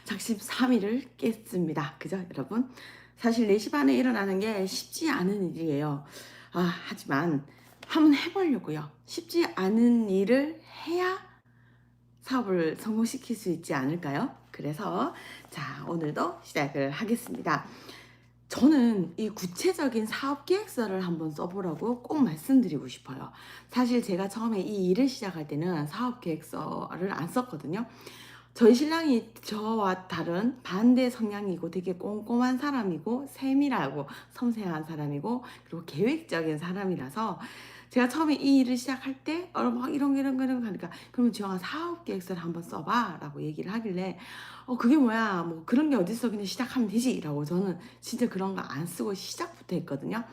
작심삼일을 깼습니다. 그죠, 여러분? 사실 4시 반에 일어나는 게 쉽지 않은 일이에요. 하지만 한번 해보려고요. 쉽지 않은 일을 해야 사업을 성공시킬 수 있지 않을까요? 그래서 자, 오늘도 시작을 하겠습니다. 저는 이 구체적인 사업 계획서를 한번 써보라고 꼭 말씀드리고 싶어요. 사실 제가 처음에 이 일을 시작할 때는 사업 계획서를 안 썼거든요. 저희 신랑이 저와 다른 반대 성향이고 되게 꼼꼼한 사람이고 세밀하고 섬세한 사람이고 그리고 계획적인 사람이라서 제가 처음에 이 일을 시작할 때 막 이런 거 하니까 그러면 지영아 사업 계획서를 한번 써봐 라고 얘기를 하길래 그게 뭐야 뭐 그런 게 어딨어 그냥 시작하면 되지 라고 저는 진짜 그런 거 안 쓰고 시작부터 했거든요.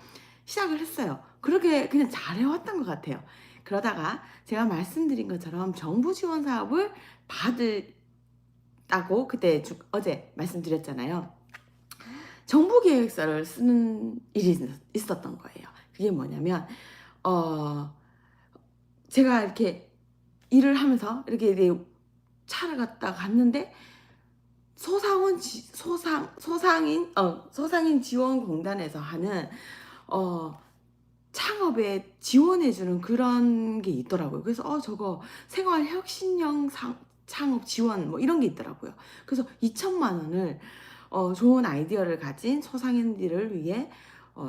시작을 했어요. 그렇게 그냥 잘해왔던 것 같아요. 그러다가 제가 말씀드린 것처럼 정부 지원 사업을 받았다고 그때 어제 말씀드렸잖아요. 정부 계획서를 쓰는 일이 있었던 거예요. 그게 뭐냐면 어 제가 이렇게 일을 하면서 이렇게 차를 갖다가 갔는데 소상인 지원공단에서 하는 어 창업에 지원해주는 그런 게 있더라고요. 그래서 저거 생활혁신형 창업 지원 뭐 이런 게 있더라고요. 그래서 2천만 원을 좋은 아이디어를 가진 소상인들을 위해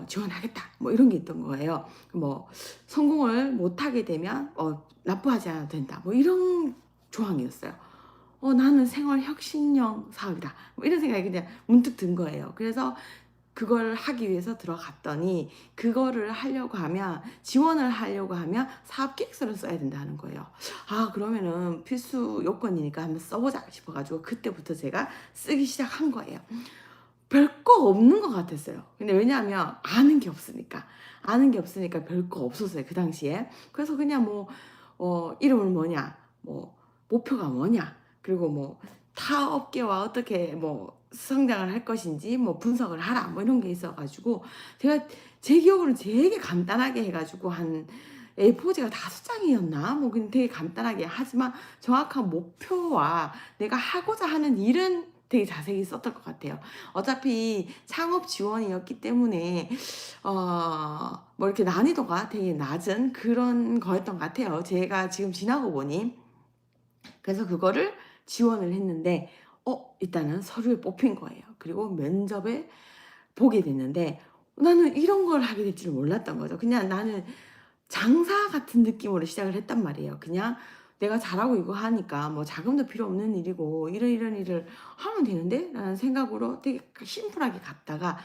지원하겠다 뭐 이런 게 있던 거예요. 뭐 성공을 못하게 되면 납부하지 않아도 된다 뭐 이런 조항이었어요. 나는 생활혁신형 사업이다 뭐 이런 생각이 그냥 문득 든 거예요. 그래서 그걸 하기 위해서 들어갔더니 그거를 하려고 하면 지원을 하려고 하면 사업 계획서를 써야 된다는 거예요. 그러면은 필수 요건이니까 한번 써보자 싶어가지고 그때부터 제가 쓰기 시작한 거예요. 별거 없는 것 같았어요. 근데 왜냐하면 아는 게 없으니까 별거 없었어요 그 당시에. 그래서 그냥 뭐 이름을 뭐냐, 뭐 목표가 뭐냐, 그리고 뭐 타 업계와 어떻게 뭐 성장을 할 것인지 뭐 분석을 하라 뭐 이런 게 있어가지고 제가 제 기억으로는 되게 간단하게 해가지고 한 A4지가 5장이었나 뭐 그냥 되게 간단하게 하지만 정확한 목표와 내가 하고자 하는 일은 되게 자세히 썼던 것 같아요. 어차피 창업 지원이었기 때문에 뭐 이렇게 난이도가 되게 낮은 그런 거였던 것 같아요. 제가 지금 지나고 보니. 그래서 그거를 지원을 했는데 일단은 서류에 뽑힌 거예요. 그리고 면접에 보게 됐는데 나는 이런 걸 하게 될 줄 몰랐던 거죠. 그냥 나는 장사 같은 느낌으로 시작을 했단 말이에요. 그냥 내가 잘하고 이거 하니까 뭐 자금도 필요 없는 일이고 이런 일을 하면 되는데 라는 생각으로 되게 심플하게 갔다가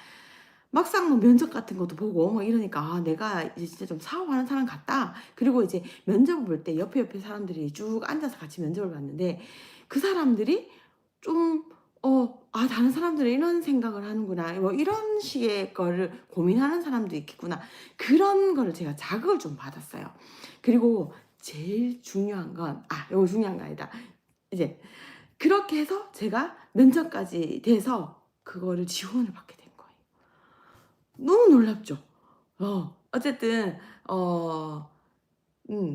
막상 뭐 면접 같은 것도 보고 뭐 이러니까 내가 이제 진짜 좀 사업하는 사람 같다. 그리고 이제 면접을 볼 때 옆에 사람들이 쭉 앉아서 같이 면접을 봤는데 그 사람들이 좀 다른 사람들은 이런 생각을 하는구나. 뭐 이런 식의 거를 고민하는 사람도 있겠구나. 그런 거를 제가 자극을 좀 받았어요. 그리고 제일 중요한 건 이거 중요한 거 아니다. 이제 그렇게 해서 제가 면접까지 돼서 그거를 지원을 받게 된 거예요. 너무 놀랍죠? 어쨌든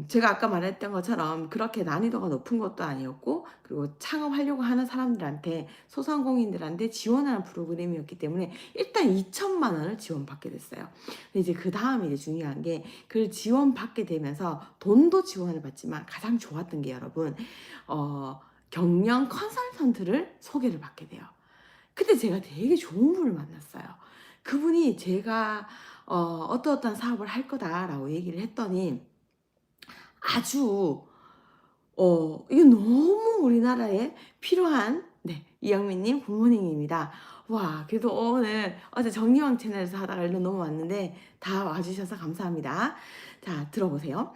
제가 아까 말했던 것처럼 그렇게 난이도가 높은 것도 아니었고 그리고 창업하려고 하는 사람들한테 소상공인들한테 지원하는 프로그램이었기 때문에 일단 2천만 원을 지원받게 됐어요. 근데 이제 그다음에 이제 중요한 게 그 지원받게 되면서 돈도 지원을 받지만 가장 좋았던 게 여러분 경영 컨설턴트를 소개를 받게 돼요. 그때 제가 되게 좋은 분을 만났어요. 그분이 제가 어떠어떠한 사업을 할 거다라고 얘기를 했더니 아주 이게 너무 우리나라에 필요한 이영민님 굿모닝입니다. 와, 그래도 오늘 어제 정리왕 채널에서 하다가 일로 넘어왔는데 다 와주셔서 감사합니다. 자, 들어보세요.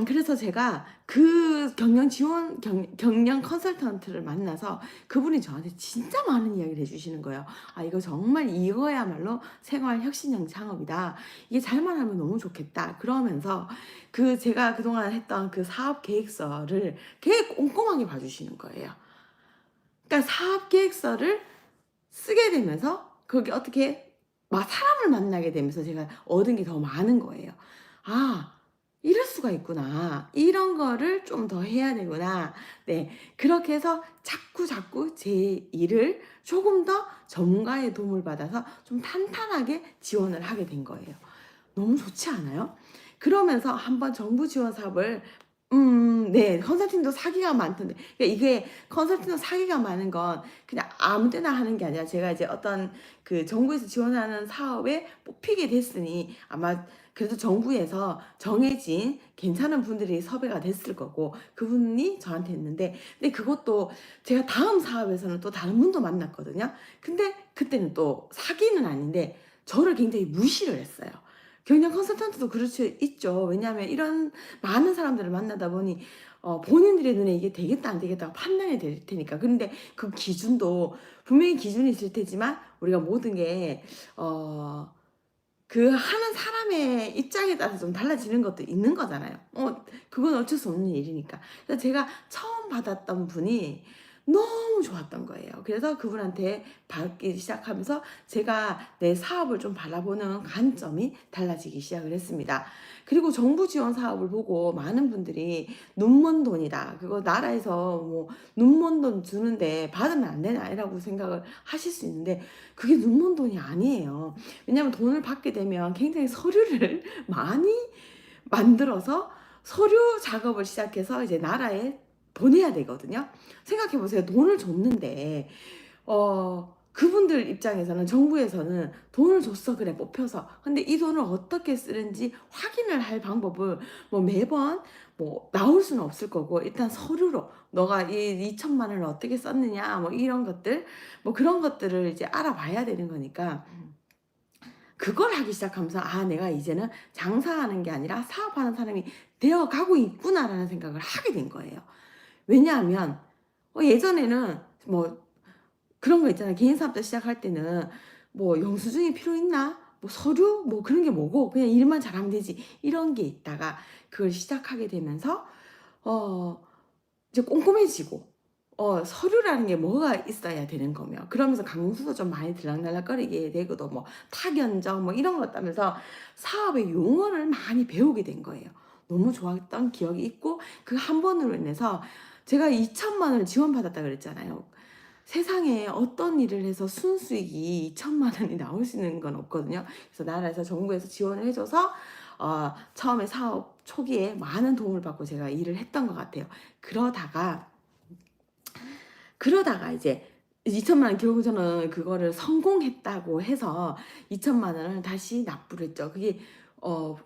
그래서 제가 그 경영 컨설턴트를 만나서 그분이 저한테 진짜 많은 이야기를 해주시는 거예요. 이거 정말 이거야말로 생활혁신형 창업이다. 이게 잘만 하면 너무 좋겠다. 그러면서 제가 그동안 했던 그 사업 계획서를 되게 꼼꼼하게 봐주시는 거예요. 그러니까 사업 계획서를 쓰게 되면서 거기 어떻게 막 사람을 만나게 되면서 제가 얻은 게 더 많은 거예요. 아, 이럴 수가 있구나. 이런 거를 좀 더 해야 되구나. 네. 그렇게 해서 자꾸 제 일을 조금 더 전문가의 도움을 받아서 좀 탄탄하게 지원을 하게 된 거예요. 너무 좋지 않아요? 그러면서 한번 정부 지원 사업을 네. 컨설팅도 사기가 많던데, 그러니까 이게 컨설팅도 사기가 많은 건 그냥 아무 때나 하는 게 아니라 제가 이제 어떤 그 정부에서 지원하는 사업에 뽑히게 됐으니 아마 그래도 정부에서 정해진 괜찮은 분들이 섭외가 됐을 거고 그분이 저한테 했는데, 근데 그것도 제가 다음 사업에서는 또 다른 분도 만났거든요. 근데 그때는 또 사기는 아닌데 저를 굉장히 무시를 했어요. 경영 컨설턴트도 그럴 수 있죠. 왜냐하면 이런 많은 사람들을 만나다 보니 본인들의 눈에 이게 되겠다 안 되겠다가 판단이 될 테니까. 근데 그 기준도 분명히 기준이 있을 테지만 우리가 모든 게 그 하는 사람의 입장에 따라서 좀 달라지는 것도 있는 거잖아요. 그건 어쩔 수 없는 일이니까. 그래서 제가 처음 받았던 분이 너무 좋았던 거예요. 그래서 그분한테 받기 시작하면서 제가 내 사업을 좀 바라보는 관점이 달라지기 시작을 했습니다. 그리고 정부 지원 사업을 보고 많은 분들이 눈먼 돈이다, 그거 나라에서 뭐 눈먼 돈 주는데 받으면 안 되나 이라고 생각을 하실 수 있는데, 그게 눈먼 돈이 아니에요. 왜냐하면 돈을 받게 되면 굉장히 서류를 많이 만들어서 서류 작업을 시작해서 이제 나라에 보내야 되거든요. 생각해 보세요. 돈을 줬는데 그분들 입장에서는, 정부에서는 돈을 줬어 그래 뽑혀서, 근데 이 돈을 어떻게 쓰는지 확인을 할 방법을 뭐 매번 뭐 나올 수는 없을 거고, 일단 서류로 너가 이 2천만 원을 어떻게 썼느냐 뭐 이런 것들, 뭐 그런 것들을 이제 알아봐야 되는 거니까, 그걸 하기 시작하면서 '아 내가 이제는 장사하는 게 아니라 사업하는 사람이 되어 가고 있구나.'라는 생각을 하게 된 거예요. 왜냐하면 예전에는 뭐 그런 거 있잖아요. 개인 사업자 시작할 때는 뭐 영수증이 필요 있나? 뭐 서류? 뭐 그런 게 뭐고 그냥 일만 잘하면 되지. 이런 게 있다가 그걸 시작하게 되면서 어 이제 꼼꼼해지고, 서류라는 게 뭐가 있어야 되는 거며, 그러면서 강수도 좀 많이 들락날락거리게 되고도 뭐 타견정 뭐 이런 것 하면서 사업의 용어를 많이 배우게 된 거예요. 너무 좋았던 기억이 있고, 그 한 번으로 인해서 제가 2천만 원을 지원받았다 그랬잖아요. 세상에 어떤 일을 해서 순수익이 2천만 원이 나올 수 있는 건 없거든요. 그래서 나라에서 정부에서 지원을 해 줘서 처음에 사업 초기에 많은 도움을 받고 제가 일을 했던 것 같아요. 그러다가 이제 2천만 원, 결국 저는 그거를 성공했다고 해서 2천만 원을 다시 납부를 했죠. 그게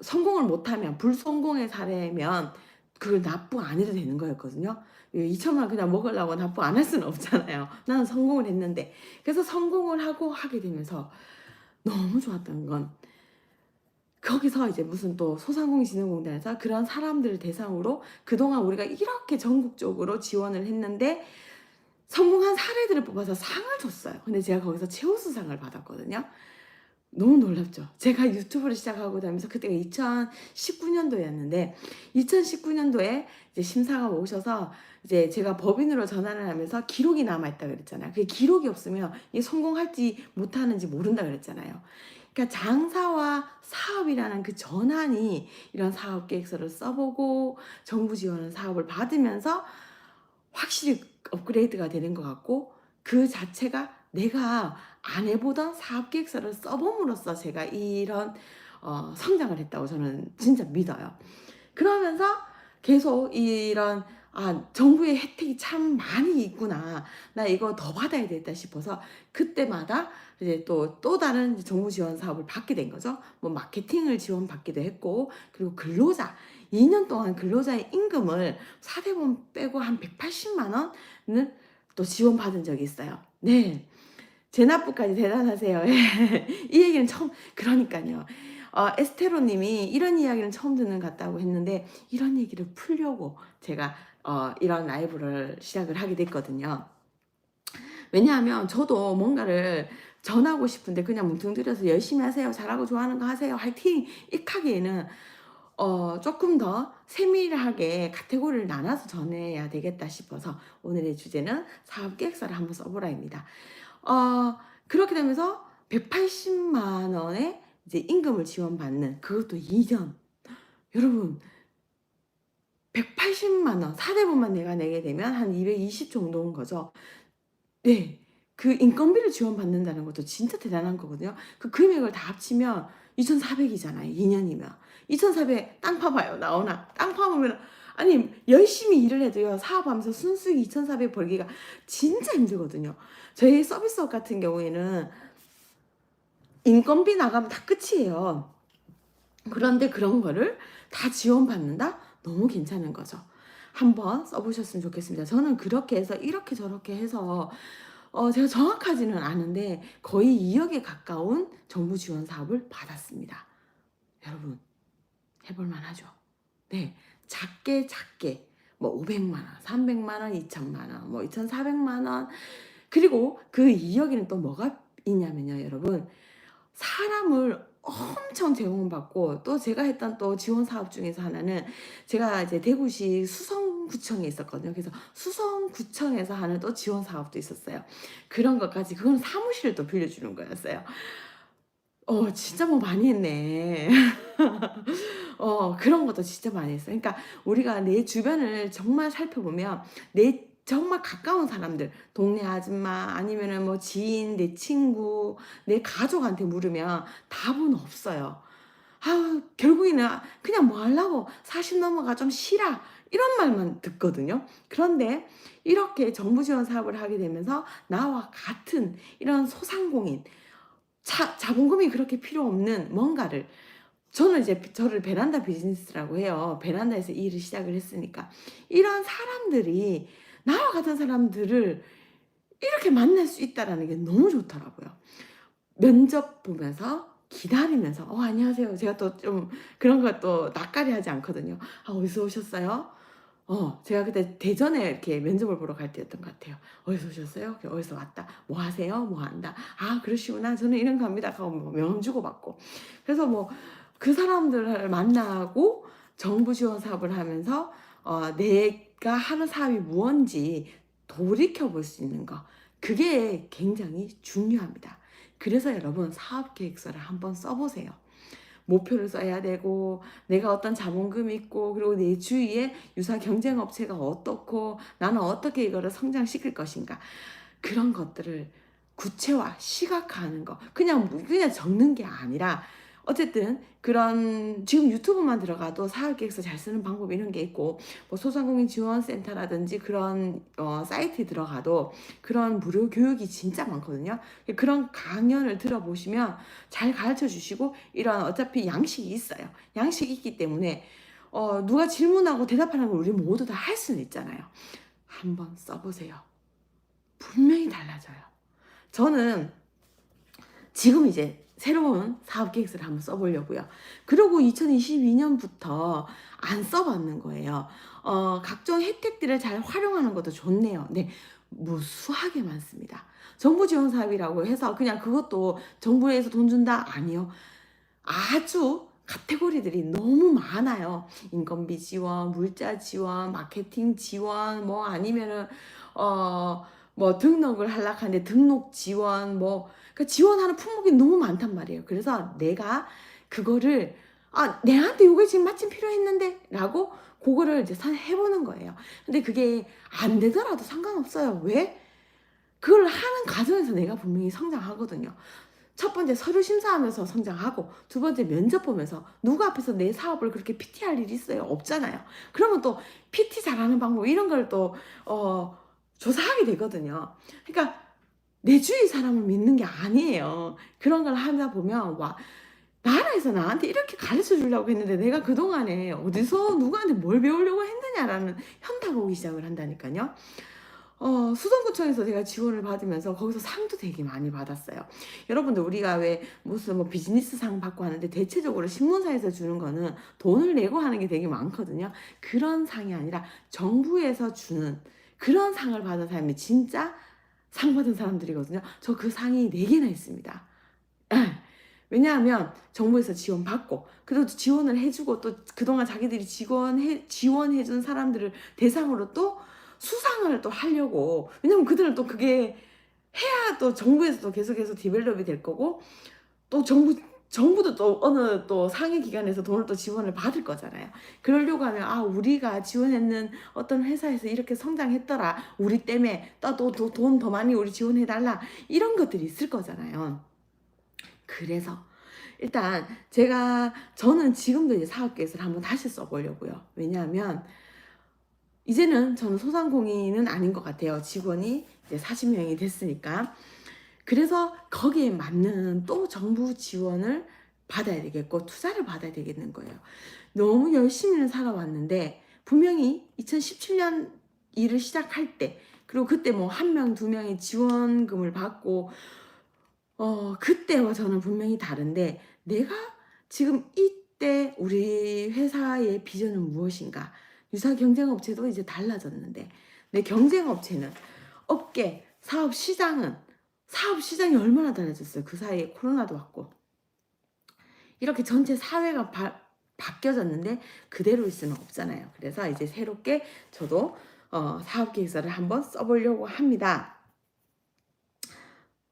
성공을 못하면, 불성공의 사례면 그걸 납부 안 해도 되는 거였거든요. 2천만 원 그냥 먹으려고 납부 안 할 수는 없잖아요. 나는 성공을 했는데. 그래서 성공을 하고 하게 되면서 너무 좋았던 건, 거기서 이제 무슨 또 소상공인진흥공단에서 그런 사람들을 대상으로 그동안 우리가 이렇게 전국적으로 지원을 했는데 성공한 사례들을 뽑아서 상을 줬어요. 근데 제가 거기서 최우수상을 받았거든요. 너무 놀랍죠. 제가 유튜브를 시작하고 다니면서 그때가 2019년도였는데 2019년도에 이제 심사가 오셔서 이제 제가 법인으로 전환을 하면서 기록이 남아 있다 그랬잖아요. 그게 기록이 없으면 이게 성공할지 못하는지 모른다 그랬잖아요. 그러니까 장사와 사업이라는 그 전환이 이런 사업 계획서를 써보고 정부 지원 사업을 받으면서 확실히 업그레이드가 되는 것 같고, 그 자체가 내가 안 해보던 사업 계획서를 써봄으로써 제가 이런 성장을 했다고 저는 진짜 믿어요. 그러면서 계속 이런 정부의 혜택이 참 많이 있구나. 나 이거 더 받아야 되겠다 싶어서 그때마다 이제 또 다른 정부 지원 사업을 받게 된 거죠. 뭐 마케팅을 지원받기도 했고, 그리고 근로자 2년 동안 근로자의 임금을 4대보험 빼고 한 180만 원을 또 지원받은 적이 있어요. 네. 재납부까지 대단하세요. 이 얘기는 처음, 그러니까요. 에스테로 님이 이런 이야기는 처음 듣는 것 같다고 했는데, 이런 얘기를 풀려고 제가 이런 라이브를 시작을 하게 됐거든요. 왜냐하면 저도 뭔가를 전하고 싶은데 그냥 뭉뚱그려서 열심히 하세요, 잘하고 좋아하는 거 하세요, 화이팅 익하기에는 조금 더 세밀하게 카테고리를 나눠서 전해야 되겠다 싶어서 오늘의 주제는 사업 계획서를 한번 써보라입니다. 그렇게 되면서 180만 원의 이제 임금을 지원받는, 그것도 2년. 여러분, 180만 원, 4대분만 내가 내게 되면 한 220 정도인 거죠. 네. 그 인건비를 지원받는다는 것도 진짜 대단한 거거든요. 그 금액을 다 합치면 2,400 이잖아요. 2 년이면. 2,400 땅 파봐요. 나오나? 땅 파보면 아니 열심히 일을 해도요. 사업하면서 순수익 2,400 벌기가 진짜 힘들거든요. 저희 서비스업 같은 경우에는 인건비 나가면 다 끝이에요. 그런데 그런 거를 다 지원받는다? 너무 괜찮은 거죠. 한번 써 보셨으면 좋겠습니다. 저는 그렇게 해서 이렇게 저렇게 해서 제가 정확하지는 않은데 거의 2억에 가까운 정부 지원 사업을 받았습니다. 여러분 해 볼 만하죠. 네. 작게 작게 뭐 500만 원, 300만 원, 2천만 원, 뭐 2,400만 원. 그리고 그 2억에는 또 뭐가 있냐면요, 여러분. 사람을 엄청 제공받고 또 제가 했던 또 지원 사업 중에서 하나는 제가 이제 대구시 수성구청에 있었거든요. 그래서 수성구청에서 하는 또 지원 사업도 있었어요. 그런 것까지 그건 사무실을 또 빌려주는 거였어요. 진짜 뭐 많이 했네. 그런 것도 진짜 많이 했어요. 그러니까 우리가 내 주변을 정말 살펴보면 내 정말 가까운 사람들, 동네 아줌마 아니면은 뭐 지인, 내 친구, 내 가족한테 물으면 답은 없어요. 아우 결국에는 그냥 뭐 하려고 40 넘어가 좀 쉬라 이런 말만 듣거든요. 그런데 이렇게 정부 지원 사업을 하게 되면서 나와 같은 이런 소상공인 자본금이 그렇게 필요 없는 뭔가를 저는 이제 저를 베란다 비즈니스라고 해요. 베란다에서 일을 시작을 했으니까. 이런 사람들이 나와 같은 사람들을 이렇게 만날 수 있다라는 게 너무 좋더라고요. 면접 보면서 기다리면서 안녕하세요." 제가 또 좀 그런 걸 또 낯가리 하지 않거든요. "아 어디서 오셨어요?" 제가 그때 대전에 이렇게 면접을 보러 갈 때였던 것 같아요. "어디서 오셨어요?" "어디서 왔다." "뭐 하세요?" "뭐 한다." "아 그러시구나. 저는 이런 거 합니다." 하고 뭐 명함 주고받고. 그래서 뭐 그 사람들을 만나고 정부 지원 사업을 하면서 내가 하는 사업이 무언지 돌이켜 볼 수 있는 거. 그게 굉장히 중요합니다. 그래서 여러분 사업 계획서를 한번 써 보세요. 목표를 써야 되고 내가 어떤 자본금이 있고 그리고 내 주위에 유사 경쟁 업체가 어떻고 나는 어떻게 이거를 성장시킬 것인가. 그런 것들을 구체화, 시각화하는 거. 그냥 적는 게 아니라 어쨌든 그런 지금 유튜브만 들어가도 사업계획서 잘 쓰는 방법 이런 게 있고 뭐 소상공인 지원센터라든지 그런 사이트에 들어가도 그런 무료 교육이 진짜 많거든요. 그런 강연을 들어보시면 잘 가르쳐 주시고 이런 어차피 양식이 있어요. 양식이 있기 때문에 누가 질문하고 대답하는 걸 우리 모두 다 할 수는 있잖아요. 한번 써보세요. 분명히 달라져요. 저는 지금 이제 새로운 사업 계획서를 한번 써보려고요. 그리고 2022년부터 안 써봤는 거예요. 각종 혜택들을 잘 활용하는 것도 좋네요. 네, 무수하게 많습니다. 정부 지원 사업이라고 해서 그냥 그것도 정부에서 돈 준다? 아니요. 아주 카테고리들이 너무 많아요. 인건비 지원, 물자 지원, 마케팅 지원, 뭐 아니면은 뭐 등록을 하려고 하는데 등록 지원 그 지원하는 품목이 너무 많단 말이에요. 그래서 내가 그거를 내한테 요게 지금 마침 필요했는데라고 그거를 이제 해보는 거예요. 근데 그게 안 되더라도 상관없어요. 왜? 그걸 하는 과정에서 내가 분명히 성장하거든요. 첫 번째 서류 심사하면서 성장하고 두 번째 면접 보면서 누구 앞에서 내 사업을 그렇게 PT할 일이 있어요? 없잖아요. 그러면 또 PT 잘하는 방법 이런 걸 또 조사하게 되거든요. 그러니까 내 주위 사람을 믿는 게 아니에요. 그런 걸 하다 보면 와 나라에서 나한테 이렇게 가르쳐 주려고 했는데 내가 그동안에 어디서 누구한테 뭘 배우려고 했느냐라는 현타가 오기 시작을 한다니까요. 수성구청에서 제가 지원을 받으면서 거기서 상도 되게 많이 받았어요. 여러분들 우리가 왜 무슨 뭐 비즈니스 상 받고 하는데 대체적으로 신문사에서 주는 거는 돈을 내고 하는 게 되게 많거든요. 그런 상이 아니라 정부에서 주는 그런 상을 받은 사람이 진짜 상 받은 사람들이거든요. 저 그 상이 4개나 있습니다. 예. 왜냐하면 정부에서 지원받고 그래도 지원을 해주고 또 그동안 자기들이 지원해준 사람들을 대상으로 또 수상을 또 하려고 왜냐면 그들은 또 그게 해야 또 정부에서도 계속해서 디벨롭이 될 거고 또 정부 정부도 또 어느 또 상위 기관에서 돈을 또 지원을 받을 거잖아요. 그러려고 하면 아 우리가 지원했는 어떤 회사에서 이렇게 성장했더라. 우리 때문에 또 돈 더 많이 우리 지원해 달라. 이런 것들이 있을 거잖아요. 그래서 일단 저는 지금도 이제 사업계획서를 한번 다시 써보려고요. 왜냐하면 이제는 저는 소상공인은 아닌 것 같아요. 직원이 이제 40명이 됐으니까. 그래서 거기에 맞는 또 정부 지원을 받아야 되겠고 투자를 받아야 되겠는 거예요. 너무 열심히는 살아왔는데 분명히 2017년 일을 시작할 때 그리고 그때 뭐 한 명, 두 명이 지원금을 받고 그때와 저는 분명히 다른데 내가 지금 이때 우리 회사의 비전은 무엇인가? 유사 경쟁업체도 이제 달라졌는데 내 경쟁업체는 업계, 사업 시장이 얼마나 달라졌어요. 그 사이에 코로나도 왔고 이렇게 전체 사회가 바뀌어졌는데 그대로일 수는 없잖아요. 그래서 이제 새롭게 저도 사업계획서를 한번 써보려고 합니다.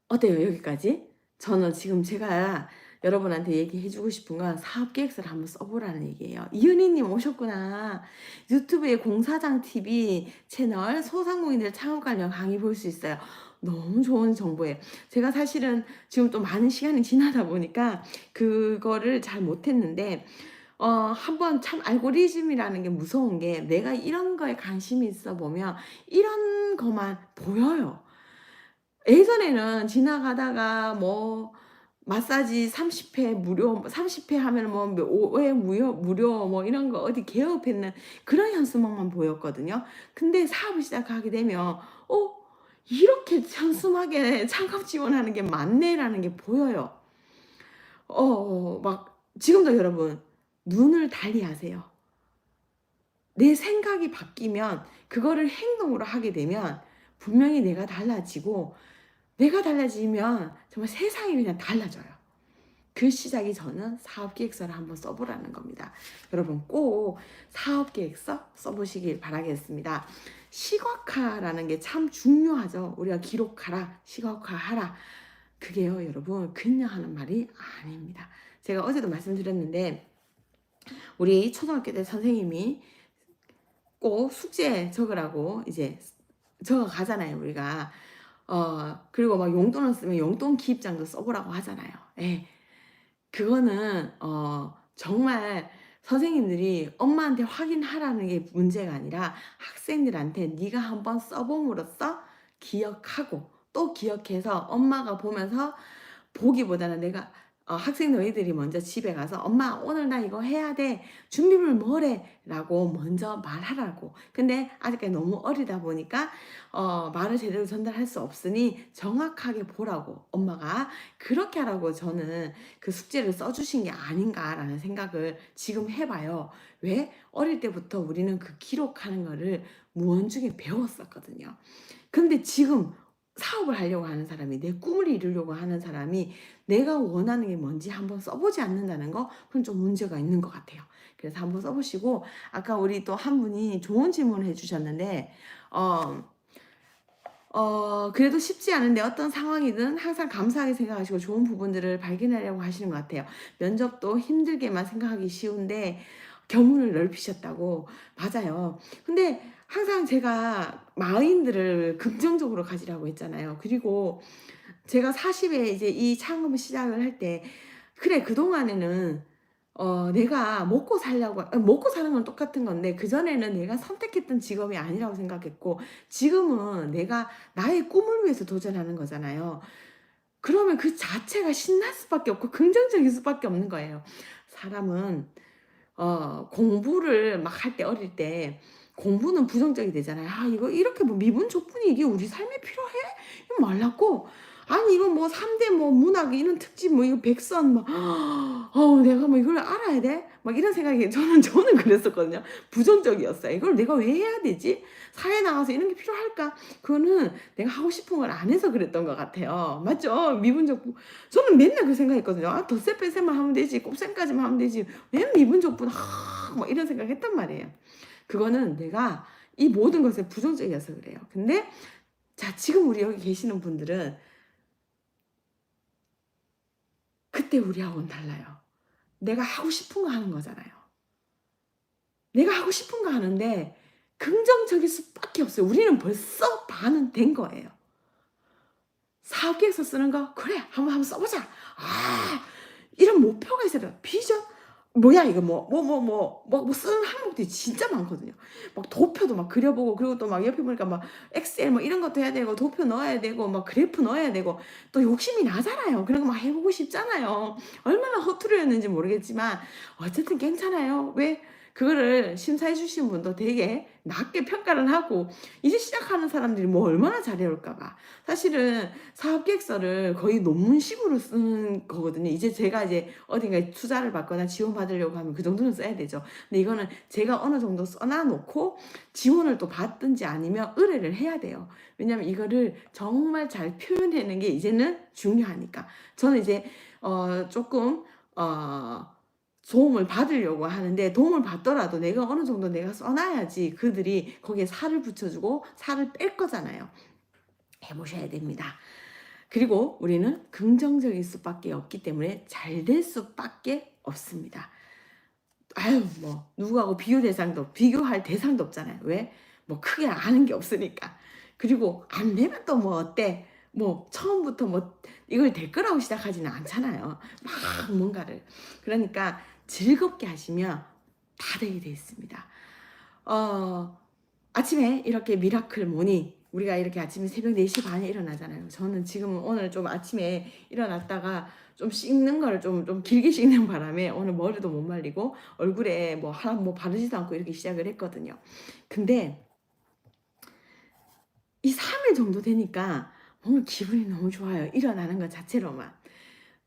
어때요, 여기까지? 저는 지금 제가 여러분한테 얘기해주고 싶은 건 사업계획서를 한번 써보라는 얘기예요. 이은희님 오셨구나. 유튜브에 공사장TV 채널 소상공인들 창업 관련 강의 볼 수 있어요. 너무 좋은 정보예요. 제가 사실은 지금 또 많은 시간이 지나다 보니까 그거를 잘 못했는데 한번 참 알고리즘이라는 게 무서운 게 내가 이런 거에 관심이 있어 보면 이런 것만 보여요. 예전에는 지나가다가 뭐 마사지 30회 무료, 30회 하면 뭐 5회 무료 뭐 이런 거 어디 개업했는 그런 현수막만 보였거든요. 근데 사업을 시작하게 되면 이렇게 현수막에 창업 지원하는 게 맞네라는 게 보여요. 막 지금도 여러분 눈을 달리하세요. 내 생각이 바뀌면 그거를 행동으로 하게 되면 분명히 내가 달라지고 내가 달라지면 정말 세상이 그냥 달라져요. 그 시작이 저는 사업계획서를 한번 써보라는 겁니다. 여러분 꼭 사업계획서 써보시길 바라겠습니다. 시각화라는 게 참 중요하죠. 우리가 기록하라, 시각화하라. 그게요, 여러분 그냥 하는 말이 아닙니다. 제가 어제도 말씀드렸는데 우리 초등학교 때 선생님이 꼭 숙제 적으라고 이제 적어 가잖아요, 우리가. 그리고 막 용돈을 쓰면 용돈 기입장도 써보라고 하잖아요. 예. 그거는 정말 선생님들이 엄마한테 확인하라는 게 문제가 아니라 학생들한테 네가 한번 써봄으로써 기억하고 또 기억해서 엄마가 보면서 보기보다는 내가 학생 너희들이 먼저 집에 가서 엄마 오늘 나 이거 해야 돼 준비물 뭐래 라고 먼저 말하라고. 근데 아직까지 너무 어리다 보니까 말을 제대로 전달할 수 없으니 정확하게 보라고 엄마가 그렇게 하라고 저는 그 숙제를 써주신 게 아닌가라는 생각을 지금 해봐요. 왜? 어릴 때부터 우리는 그 기록하는 거를 무언중에 배웠었거든요. 근데 지금 사업을 하려고 하는 사람이 내 꿈을 이루려고 하는 사람이 내가 원하는 게 뭔지 한번 써보지 않는다는 거 그건 좀 문제가 있는 것 같아요. 그래서 한번 써보시고 아까 우리 또 한 분이 좋은 질문을 해주셨는데 그래도 쉽지 않은데 어떤 상황이든 항상 감사하게 생각하시고 좋은 부분들을 발견하려고 하시는 것 같아요. 면접도 힘들게만 생각하기 쉬운데 견문을 넓히셨다고. 맞아요. 근데 항상 제가 마인드를 긍정적으로 가지라고 했잖아요. 그리고 제가 40에 이제 이 창업을 시작을 할 때 그래 그동안에는 내가 먹고 살려고 먹고 사는 건 똑같은 건데 그전에는 내가 선택했던 직업이 아니라고 생각했고 지금은 내가 나의 꿈을 위해서 도전하는 거잖아요. 그러면 그 자체가 신날 수밖에 없고 긍정적일 수밖에 없는 거예요. 사람은 공부를 막 할 때 어릴 때 공부는 부정적이 되잖아요. '아 이거 이렇게 뭐 미분조분이 이게 우리 삶에 필요해? 이거 말랐고 아니 이거 뭐 3대 뭐 문학 이런 특집 뭐 이거 백선 막 내가 뭐 이걸 알아야 돼?' 막 이런 생각이 저는 그랬었거든요. 부정적이었어요. '이걸 내가 왜 해야 되지? 사회에 나가서 이런 게 필요할까?' 그거는 내가 하고 싶은 걸 안 해서 그랬던 것 같아요. 맞죠? 미분조분. 저는 맨날 그 생각했거든요. '아 덧셈 뺄셈만 하면 되지. 곱셈까지만 하면 되지. 왜 미분조분 뭐 이런 생각했단 말이에요. 그거는 내가 이 모든 것에 부정적이어서 그래요. 근데 자 지금 우리 여기 계시는 분들은 그때 우리하고는 달라요. 내가 하고 싶은 거 하는 거잖아요. 내가 하고 싶은 거 하는데 긍정적일 수밖에 없어요. 우리는 벌써 반은 된 거예요. 사업계획서 쓰는 거 그래 한번 써보자. 이런 목표가 있어야 돼요. 비전 뭐야 이거 뭐 쓰는 항목들이 진짜 많거든요. 막 도표도 막 그려보고 그리고 또 막 옆에 보니까 막 엑셀 뭐 이런 것도 해야 되고 도표 넣어야 되고 막 그래프 넣어야 되고 또 욕심이 나잖아요. 그런 거 막 해보고 싶잖아요. 얼마나 허투루였는지 모르겠지만 어쨌든 괜찮아요. 왜 그거를 심사해 주신 분도 되게 낮게 평가를 하고 이제 시작하는 사람들이 뭐 얼마나 잘해올까 봐. 사실은 사업계획서를 거의 논문식으로 쓰는 거거든요. 이제 제가 이제 어딘가에 투자를 받거나 지원 받으려고 하면 그 정도는 써야 되죠. 근데 이거는 제가 어느 정도 써놔 놓고 지원을 또 받든지 아니면 의뢰를 해야 돼요. 왜냐면 이거를 정말 잘 표현하는 게 이제는 중요하니까. 저는 이제 조금 도움을 받으려고 하는데 도움을 받더라도 내가 어느 정도 내가 써놔야지 그들이 거기에 살을 붙여주고 살을 뺄 거잖아요. 해보셔야 됩니다. 그리고 우리는 긍정적일 수밖에 없기 때문에 잘 될 수밖에 없습니다. 아유 뭐 누구하고 비교할 대상도 없잖아요. 왜? 뭐 크게 아는 게 없으니까. 그리고 안 되면 또 뭐 어때? 뭐 처음부터 뭐 이걸 될 거라고 시작하지는 않잖아요. 막 뭔가를. 그러니까 즐겁게 하시면 다 되게 돼 있습니다. 아침에 이렇게 미라클 모닝 우리가 이렇게 아침에 새벽 4시 반에 일어나잖아요. 저는 지금 오늘 좀 아침에 일어났다가 좀 씻는 거를 좀 길게 씻는 바람에 오늘 머리도 못 말리고 얼굴에 뭐 하나 뭐 바르지도 않고 이렇게 시작을 했거든요. 근데 이 3일 정도 되니까 뭔가 기분이 너무 좋아요. 일어나는 것 자체로만.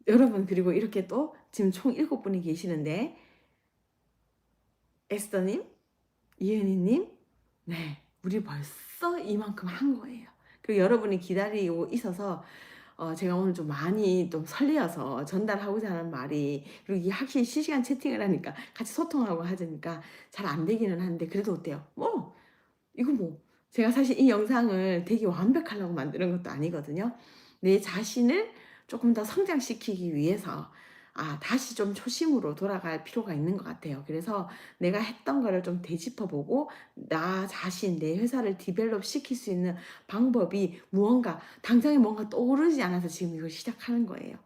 여러분 그리고 이렇게 또 지금 총 7분이 계시는데 에스더님, 이은희님, 네, 우리 벌써 이만큼 한 거예요. 그리고 여러분이 기다리고 있어서 제가 오늘 좀 많이 좀 설레어서 전달하고자 하는 말이 그리고 이게 확실히 실시간 채팅을 하니까 같이 소통하고 하니까 잘 안 되기는 하는데 그래도 어때요? 뭐 이거 뭐 제가 사실 이 영상을 되게 완벽하려고 만드는 것도 아니거든요. 내 자신을 조금 더 성장시키기 위해서 다시 좀 초심으로 돌아갈 필요가 있는 것 같아요. 그래서 내가 했던 거를 좀 되짚어보고 나 자신, 내 회사를 디벨롭 시킬 수 있는 방법이 무언가 당장에 뭔가 떠오르지 않아서 지금 이걸 시작하는 거예요.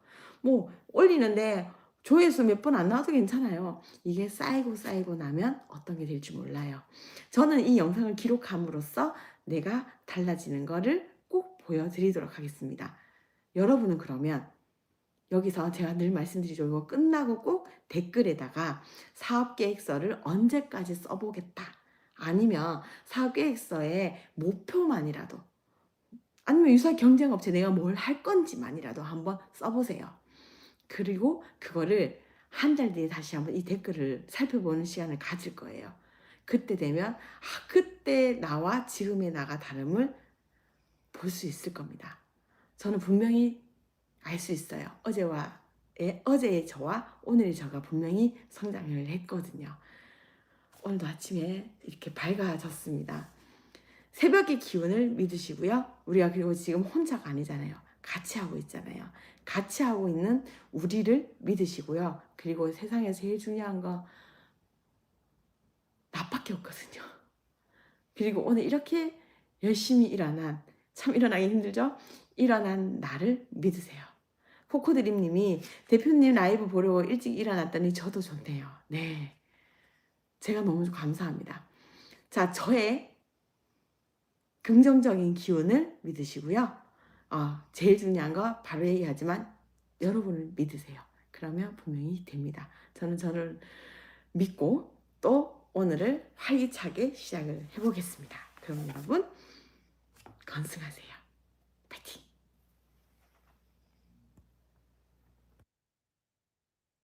뭐 올리는데 조회수 몇 번 안 나와도 괜찮아요. 이게 쌓이고 나면 어떤 게 될지 몰라요. 저는 이 영상을 기록함으로써 내가 달라지는 거를 꼭 보여드리도록 하겠습니다. 여러분은 그러면 여기서 제가 늘 말씀드리죠. 이거 끝나고 꼭 댓글에다가 사업계획서를 언제까지 써보겠다. 아니면 사업계획서의 목표만이라도 아니면 유사 경쟁업체 내가 뭘 할 건지만이라도 한번 써보세요. 그리고 그거를 한 달 뒤에 다시 한번 이 댓글을 살펴보는 시간을 가질 거예요. 그때 되면 그때 나와 지금의 나가 다름을 볼 수 있을 겁니다. 저는 분명히 알 수 있어요. 어제의 저와 오늘의 저가 분명히 성장을 했거든요. 오늘도 아침에 이렇게 밝아졌습니다. 새벽의 기운을 믿으시고요. 우리가 그리고 지금 혼자가 아니잖아요. 같이 하고 있잖아요. 같이 하고 있는 우리를 믿으시고요. 그리고 세상에 제일 중요한 거 나밖에 없거든요. 그리고 오늘 이렇게 열심히 참 일어나기 힘들죠? 일어난 나를 믿으세요. 코코드림님이 대표님 라이브 보려고 일찍 일어났더니 저도 좋네요. 네, 제가 너무 감사합니다. 자, 저의 긍정적인 기운을 믿으시고요. 제일 중요한 거 바로 얘기하지만 여러분을 믿으세요. 그러면 분명히 됩니다. 저를 믿고 또 오늘을 활기차게 시작을 해보겠습니다. 그럼 여러분 건승하세요.